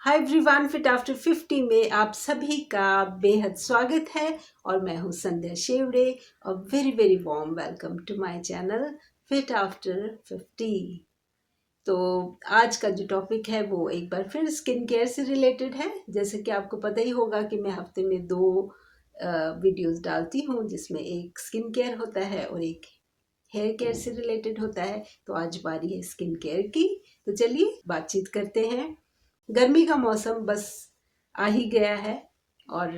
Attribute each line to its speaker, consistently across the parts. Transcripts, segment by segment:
Speaker 1: Hi everyone, fit after 50 में आप सभी का बेहद स्वागत है और मैं हूं संध्या शेवड़े और very very warm welcome to my channel fit after 50। तो आज का जो टॉपिक है वो एक बार फिर स्किन केयर से रिलेटेड है। जैसे कि आपको पता ही होगा कि मैं हफ्ते में 2 वीडियोस डालती हूँ, जिसमें एक स्किन केयर होता है और एक हेयर केयर से रिलेटेड होता है। तो आज बारी है स्किन केयर की, तो चलिए बातचीत करते हैं। गर्मी का मौसम बस आ ही गया है और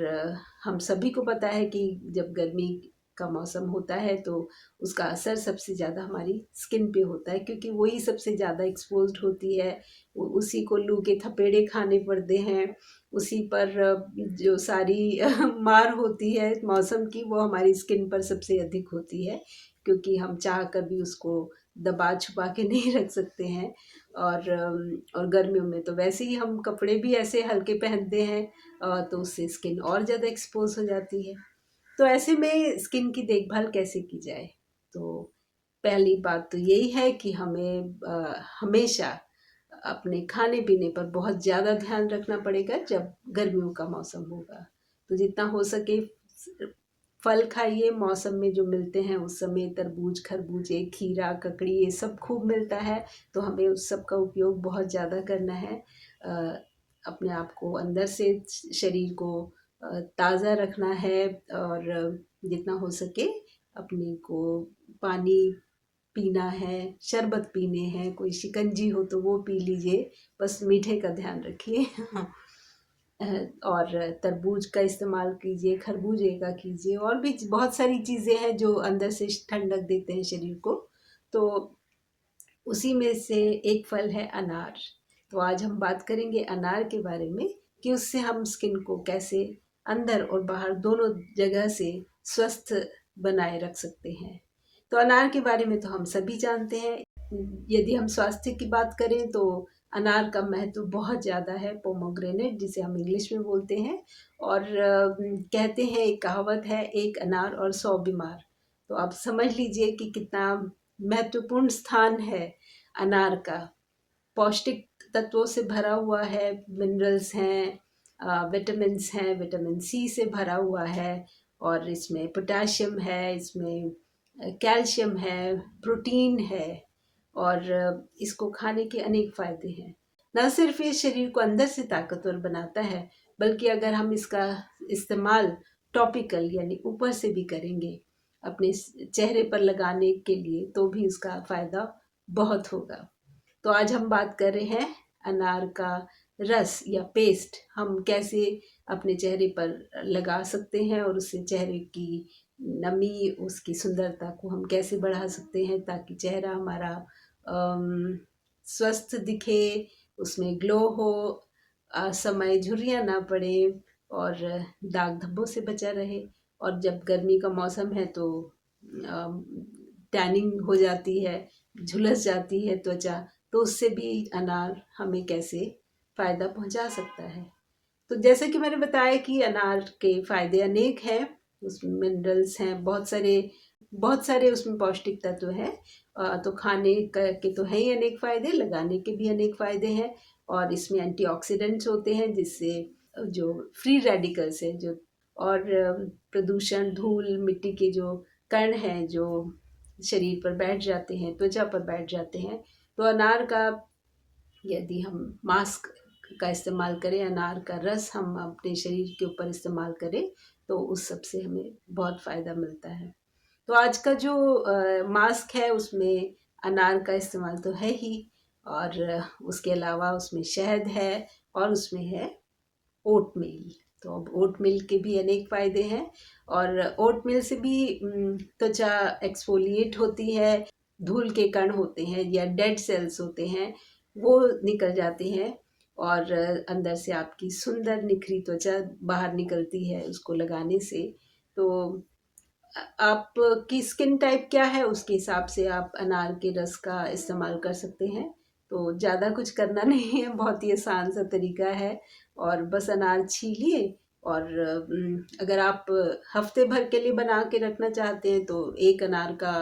Speaker 1: हम सभी को पता है कि जब गर्मी का मौसम होता है तो उसका असर सबसे ज़्यादा हमारी स्किन पे होता है, क्योंकि वही सबसे ज़्यादा एक्सपोज्ड होती है। उसी को लू के थपेड़े खाने पड़ते हैं, उसी पर जो सारी मार होती है मौसम की वो हमारी स्किन पर सबसे अधिक होती है, क्योंकि हम चाह कर भी उसको दबा छुपा के नहीं रख सकते हैं। और गर्मियों में तो वैसे ही हम कपड़े भी ऐसे हल्के पहनते हैं, तो उससे स्किन और ज़्यादा एक्सपोज हो जाती है। तो ऐसे में स्किन की देखभाल कैसे की जाए? तो पहली बात तो यही है कि हमें हमेशा अपने खाने पीने पर बहुत ज़्यादा ध्यान रखना पड़ेगा जब गर्मियों का मौसम होगा। तो जितना हो सके फल खाइए, मौसम में जो मिलते हैं उस समय तरबूज, खरबूजे, खीरा, ककड़ी ये सब खूब मिलता है, तो हमें उस सब का उपयोग बहुत ज़्यादा करना है। अपने आप को अंदर से, शरीर को ताज़ा रखना है और जितना हो सके अपने को पानी पीना है, शरबत पीने हैं, कोई शिकंजी हो तो वो पी लीजिए, बस मीठे का ध्यान रखिए। और तरबूज का इस्तेमाल कीजिए, खरबूजे का कीजिए, और भी बहुत सारी चीज़ें हैं जो अंदर से ठंडक देते हैं शरीर को। तो उसी में से एक फल है अनार। तो आज हम बात करेंगे अनार के बारे में कि उससे हम स्किन को कैसे अंदर और बाहर दोनों जगह से स्वस्थ बनाए रख सकते हैं। तो अनार के बारे में तो हम सभी जानते हैं। यदि हम स्वास्थ्य की बात करें तो अनार का महत्व बहुत ज़्यादा है, पोमोग्रेनेट जिसे हम इंग्लिश में बोलते हैं। और कहते हैं, एक कहावत है, एक अनार और 100 बीमार। तो आप समझ लीजिए कि कितना महत्वपूर्ण स्थान है अनार का। पौष्टिक तत्वों से भरा हुआ है, मिनरल्स हैं, विटामिन्स हैं, विटामिन सी से भरा हुआ है, और इसमें पोटेशियम है, इसमें कैल्शियम है, प्रोटीन है, और इसको खाने के अनेक फ़ायदे हैं। न सिर्फ ये शरीर को अंदर से ताकतवर बनाता है, बल्कि अगर हम इसका इस्तेमाल टॉपिकल यानी ऊपर से भी करेंगे अपने चेहरे पर लगाने के लिए, तो भी उसका फ़ायदा बहुत होगा। तो आज हम बात कर रहे हैं अनार का रस या पेस्ट हम कैसे अपने चेहरे पर लगा सकते हैं, और उससे चेहरे की नमी, उसकी सुंदरता को हम कैसे बढ़ा सकते हैं ताकि चेहरा हमारा स्वस्थ दिखे, उसमें ग्लो हो, समय झुर्रियाँ ना पड़े और दाग धब्बों से बचा रहे। और जब गर्मी का मौसम है तो टैनिंग हो जाती है, झुलस जाती है त्वचा, तो उससे भी अनार हमें कैसे फ़ायदा पहुंचा सकता है। तो जैसे कि मैंने बताया कि अनार के फ़ायदे अनेक हैं, उसमें मिनरल्स हैं, बहुत सारे उसमें पौष्टिक तत्व हैं। तो खाने के तो हैं ही अनेक फ़ायदे, लगाने के भी अनेक फ़ायदे हैं। और इसमें एंटीऑक्सीडेंट्स होते हैं, जिससे जो फ्री रेडिकल्स हैं जो, और प्रदूषण, धूल, मिट्टी के जो कण हैं जो शरीर पर बैठ जाते हैं, त्वचा पर बैठ जाते हैं, तो अनार का यदि हम मास्क का इस्तेमाल करें, अनार का रस हम अपने शरीर के ऊपर इस्तेमाल करें, तो उस सब से हमें बहुत फ़ायदा मिलता है। तो आज का जो मास्क है उसमें अनार का इस्तेमाल तो है ही, और उसके अलावा उसमें शहद है और उसमें है ओट मिल। तो अब ओट मिल के भी अनेक फ़ायदे हैं, और ओट मिल से भी त्वचा एक्सफोलिएट होती है, धूल के कण होते हैं या डेड सेल्स होते हैं वो निकल जाते हैं, और अंदर से आपकी सुंदर निखरी त्वचा बाहर निकलती है उसको लगाने से। तो आपकी स्किन टाइप क्या है उसके हिसाब से आप अनार के रस का इस्तेमाल कर सकते हैं। तो ज़्यादा कुछ करना नहीं है, बहुत ही आसान सा तरीका है, और बस अनार छीलिए, और अगर आप हफ्ते भर के लिए बना के रखना चाहते हैं तो एक अनार का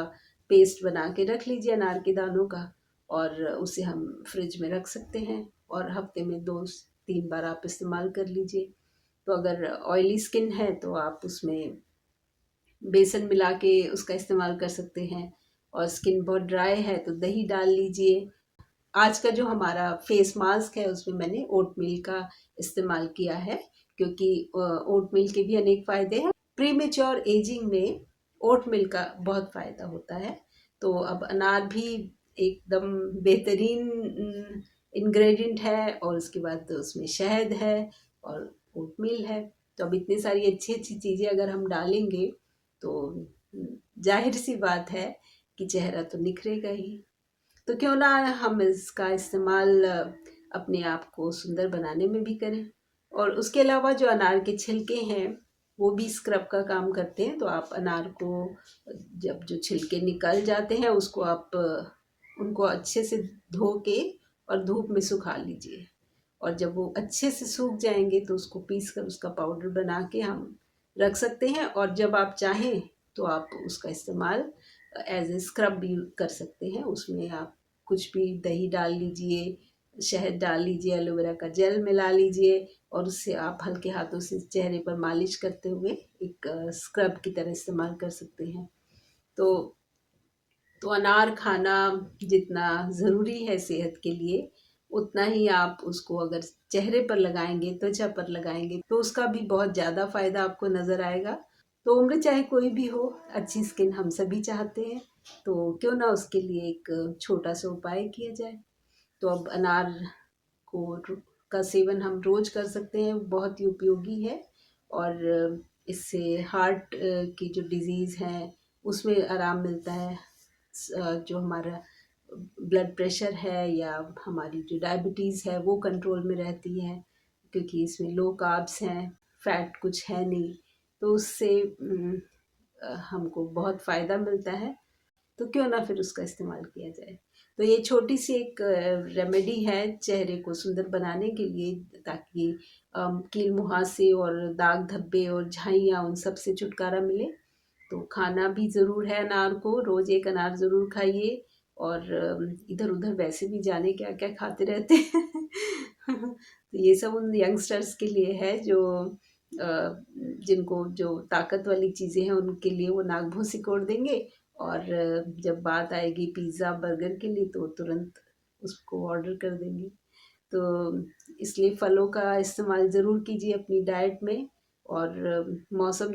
Speaker 1: पेस्ट बना के रख लीजिए, अनार के दानों का, और उसे हम फ्रिज में रख सकते हैं, और हफ्ते में 2 3 बार आप इस्तेमाल कर लीजिए। तो अगर ऑयली स्किन है तो आप उसमें बेसन मिला के उसका इस्तेमाल कर सकते हैं, और स्किन बहुत ड्राई है तो दही डाल लीजिए। आज का जो हमारा फेस मास्क है उसमें मैंने ओटमील का इस्तेमाल किया है, क्योंकि ओटमील के भी अनेक फ़ायदे हैं। प्रीमेच्योर एजिंग में ओटमील का बहुत फ़ायदा होता है। तो अब अनार भी एकदम बेहतरीन इंग्रेडिएंट है, और उसके बाद उसमें शहद है और ओटमील है। तो अब इतनी सारी अच्छी अच्छी चीज़ें अगर हम डालेंगे तो जाहिर सी बात है कि चेहरा तो निखरेगा ही। तो क्यों ना हम इसका इस्तेमाल अपने आप को सुंदर बनाने में भी करें। और उसके अलावा जो अनार के छिलके हैं वो भी स्क्रब का काम करते हैं। तो आप अनार को जब जो छिलके निकल जाते हैं उसको आप उनको अच्छे से धो के और धूप में सुखा लीजिए, और जब वो अच्छे से सूख जाएंगे तो उसको पीस कर उसका पाउडर बना के हम रख सकते हैं। और जब आप चाहें तो आप उसका इस्तेमाल एज ए स्क्रब भी कर सकते हैं। उसमें आप कुछ भी दही डाल लीजिए, शहद डाल लीजिए, एलोवेरा का जेल मिला लीजिए, और उससे आप हल्के हाथों से चेहरे पर मालिश करते हुए एक स्क्रब की तरह इस्तेमाल कर सकते हैं। तो अनार खाना जितना ज़रूरी है सेहत के लिए, उतना ही आप उसको अगर चेहरे पर लगाएंगे, त्वचा पर लगाएंगे, तो उसका भी बहुत ज़्यादा फ़ायदा आपको नज़र आएगा। तो उम्र चाहे कोई भी हो, अच्छी स्किन हम सभी चाहते हैं। तो क्यों ना उसके लिए एक छोटा सा उपाय किया जाए। तो अब अनार का सेवन हम रोज़ कर सकते हैं, बहुत ही उपयोगी है। और इससे हार्ट की जो डिजीज़ हैं उसमें आराम मिलता है। जो हमारा ब्लड प्रेशर है या हमारी जो डायबिटीज़ है वो कंट्रोल में रहती है, क्योंकि इसमें लो कार्ब्स हैं, फैट कुछ है नहीं। तो उससे हमको बहुत फ़ायदा मिलता है। तो क्यों ना फिर उसका इस्तेमाल किया जाए। तो ये छोटी सी एक रेमेडी है चेहरे को सुंदर बनाने के लिए, ताकि कील मुहासे और दाग धब्बे और झाइयाँ उन सब से छुटकारा मिले। तो खाना भी ज़रूर है अनार को, रोज़ एक अनार ज़रूर खाइए। और इधर उधर वैसे भी जाने क्या क्या खाते रहते हैं। तो ये सब उन यंगस्टर्स के लिए है जो जिनको जो ताकत वाली चीज़ें हैं उनके लिए वो नाक भौं सिकोड़ देंगे, और जब बात आएगी पिज़्ज़ा बर्गर के लिए तो तुरंत उसको ऑर्डर कर देंगे। तो इसलिए फलों का इस्तेमाल ज़रूर कीजिए अपनी डाइट में। और मौसम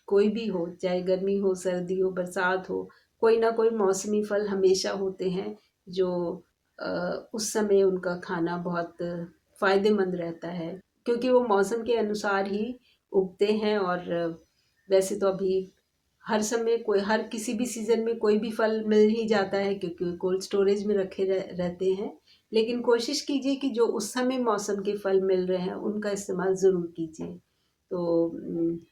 Speaker 1: कोई भी हो, चाहे गर्मी हो, सर्दी हो, बरसात हो, कोई ना कोई मौसमी फल हमेशा होते हैं जो उस समय उनका खाना बहुत फ़ायदेमंद रहता है, क्योंकि वो मौसम के अनुसार ही उगते हैं। और वैसे तो अभी हर समय कोई हर किसी भी सीज़न में कोई भी फल मिल ही जाता है, क्योंकि कोल्ड स्टोरेज में रखे रहते हैं। लेकिन कोशिश कीजिए कि जो उस समय मौसम के फल मिल रहे हैं उनका इस्तेमाल ज़रूर कीजिए। तो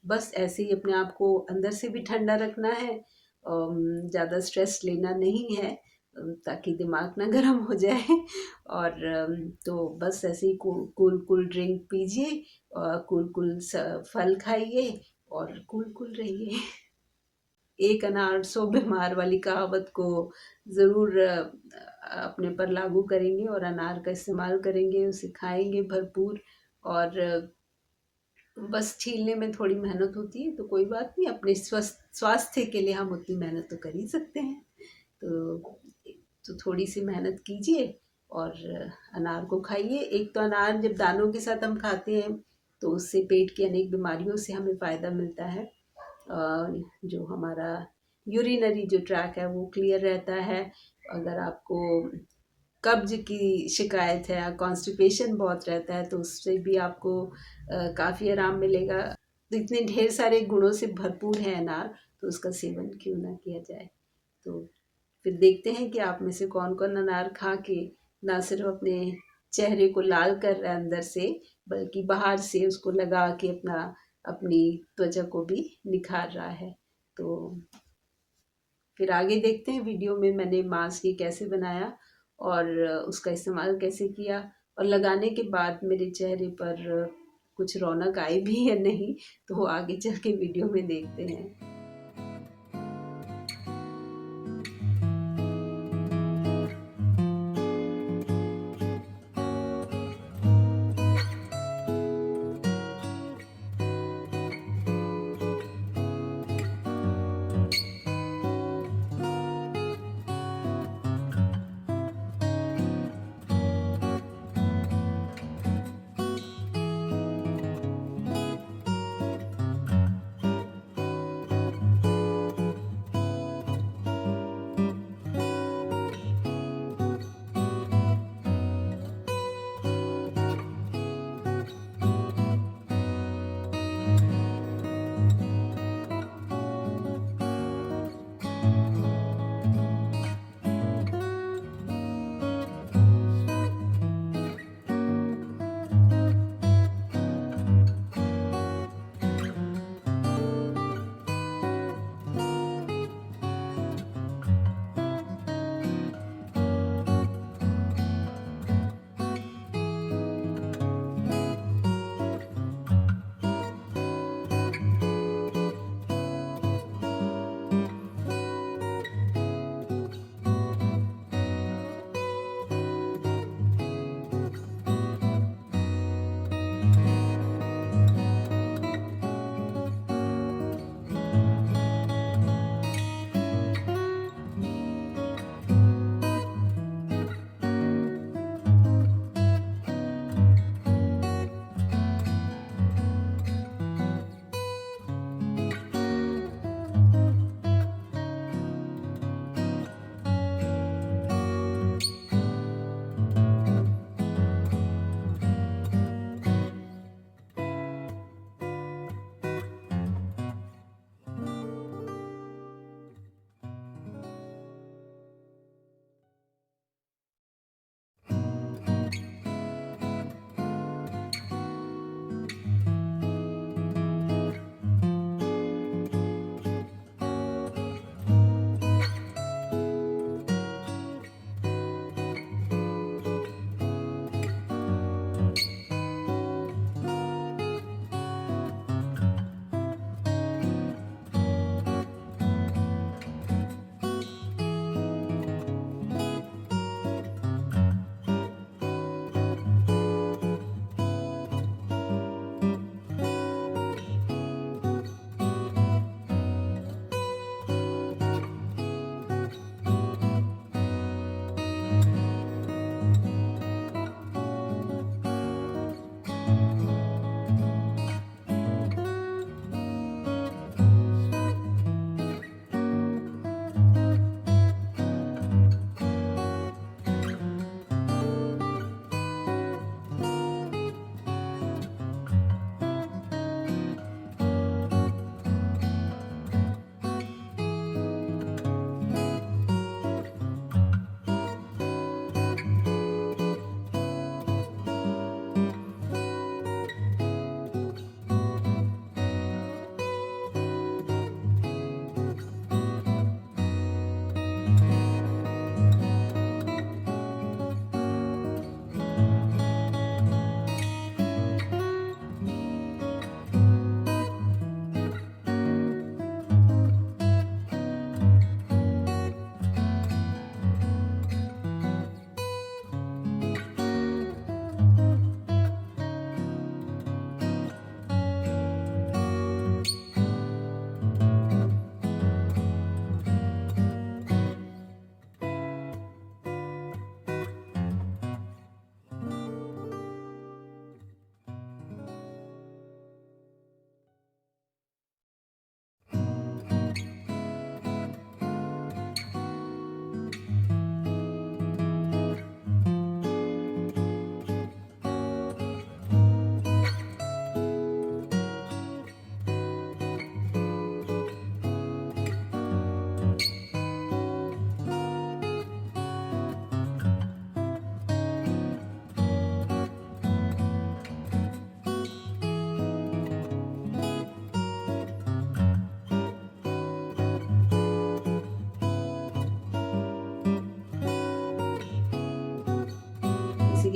Speaker 1: बस ऐसे ही अपने आप को अंदर से भी ठंडा रखना है, ज़्यादा स्ट्रेस लेना नहीं है, ताकि दिमाग ना गर्म हो जाए। और तो बस ऐसे ही कूल कूल ड्रिंक पीजिए, और कूल कूल फल खाइए, और कूल कूल रहिए। एक अनार सौ बीमार वाली कहावत को ज़रूर अपने पर लागू करेंगे, और अनार का इस्तेमाल करेंगे, उसे खाएंगे भरपूर। और बस छीलने में थोड़ी मेहनत होती है, तो कोई बात नहीं, अपने स्वास्थ्य के लिए हम उतनी मेहनत तो कर ही सकते हैं। तो थोड़ी सी मेहनत कीजिए और अनार को खाइए। एक तो अनार जब दानों के साथ हम खाते हैं तो उससे पेट की अनेक बीमारियों से हमें फ़ायदा मिलता है। जो हमारा यूरिनरी जो ट्रैक है वो क्लियर रहता है। अगर आपको कब्ज की शिकायत है या कॉन्स्टिपेशन बहुत रहता है तो उससे भी आपको काफ़ी आराम मिलेगा। तो इतने ढेर सारे गुणों से भरपूर है अनार, तो उसका सेवन क्यों ना किया जाए। तो फिर देखते हैं कि आप में से कौन कौन अनार खा के ना सिर्फ अपने चेहरे को लाल कर रहा है अंदर से, बल्कि बाहर से उसको लगा के अपनी त्वचा को भी निखार रहा है। तो फिर आगे देखते हैं वीडियो में मैंने मास्क ये कैसे बनाया और उसका इस्तेमाल कैसे किया, और लगाने के बाद मेरे चेहरे पर कुछ रौनक आई भी या नहीं, तो आगे चल के वीडियो में देखते हैं।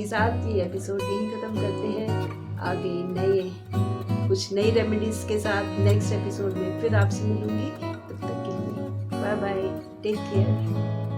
Speaker 1: के साथ ये एपिसोड यहीं ख़त्म करते हैं। आगे कुछ नई रेमेडीज़ के साथ नेक्स्ट एपिसोड में फिर आपसे मिलूंगी। तब तक के लिए बाय बाय, टेक केयर।